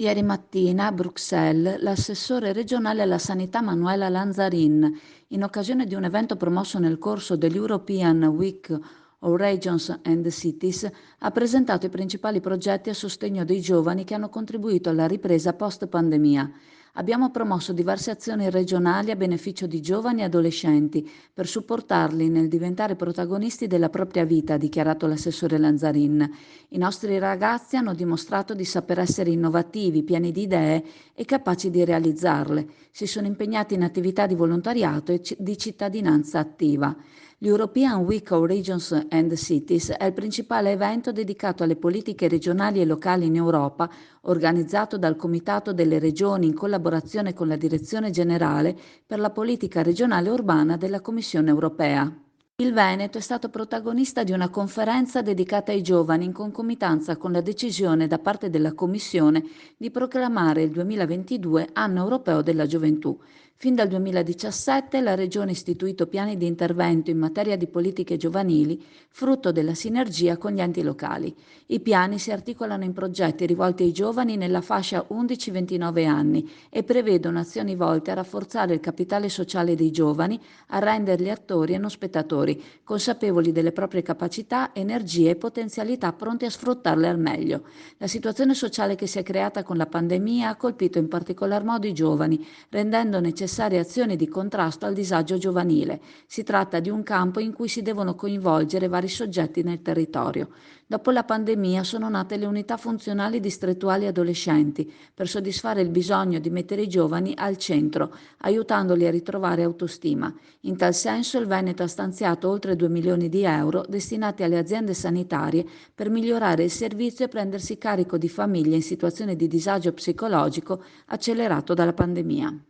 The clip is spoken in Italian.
Ieri mattina a Bruxelles l'assessore regionale alla sanità Manuela Lanzarin, in occasione di un evento promosso nel corso dell'European Week of Regions and Cities, ha presentato i principali progetti a sostegno dei giovani che hanno contribuito alla ripresa post-pandemia. Abbiamo promosso diverse azioni regionali a beneficio di giovani e adolescenti per supportarli nel diventare protagonisti della propria vita, ha dichiarato l'assessore Lanzarin. I nostri ragazzi hanno dimostrato di saper essere innovativi, pieni di idee e capaci di realizzarle. Si sono impegnati in attività di volontariato e di cittadinanza attiva. L'European Week of Regions and Cities è il principale evento dedicato alle politiche regionali e locali in Europa, organizzato dal Comitato delle Regioni in collaborazione con la Direzione Generale per la Politica Regionale Urbana della Commissione Europea. Il Veneto è stato protagonista di una conferenza dedicata ai giovani in concomitanza con la decisione da parte della Commissione di proclamare il 2022 Anno Europeo della Gioventù. Fin dal 2017 la Regione ha istituito piani di intervento in materia di politiche giovanili, frutto della sinergia con gli enti locali. I piani si articolano in progetti rivolti ai giovani nella fascia 11-29 anni e prevedono azioni volte a rafforzare il capitale sociale dei giovani, a renderli attori e non spettatori, consapevoli delle proprie capacità, energie e potenzialità pronti a sfruttarle al meglio. La situazione sociale che si è creata con la pandemia ha colpito in particolar modo i giovani, rendendo necessarie azioni di contrasto al disagio giovanile. Si tratta di un campo in cui si devono coinvolgere vari soggetti nel territorio. Dopo la pandemia sono nate le unità funzionali distrettuali adolescenti per soddisfare il bisogno di mettere i giovani al centro, aiutandoli a ritrovare autostima. In tal senso il Veneto ha stanziato oltre 2 milioni di euro destinati alle aziende sanitarie per migliorare il servizio e prendersi carico di famiglie in situazione di disagio psicologico accelerato dalla pandemia.